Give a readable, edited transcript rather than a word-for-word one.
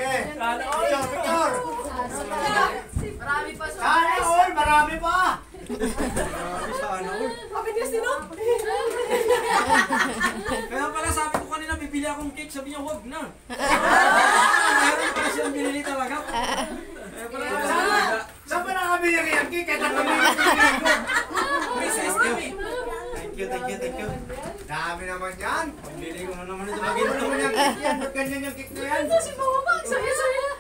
Sige. Picture. Marami pa. Sana all, marami pa. Sana all. Kapit ka sino? Kaya pala sabi ko kanina, bibili akong cake. Sabi niya, huwag na. Meron pala siyang binili talaga. Kaya pala Saan ba nakabili ng yan? Kaya kami yung may system eh. Thank you. Dami naman yan. Pambili ko na naman ito. Lagi mo naman yung cake yan. Ba't ganyan yung cake na yan? Ito si Mama. Saya-saya.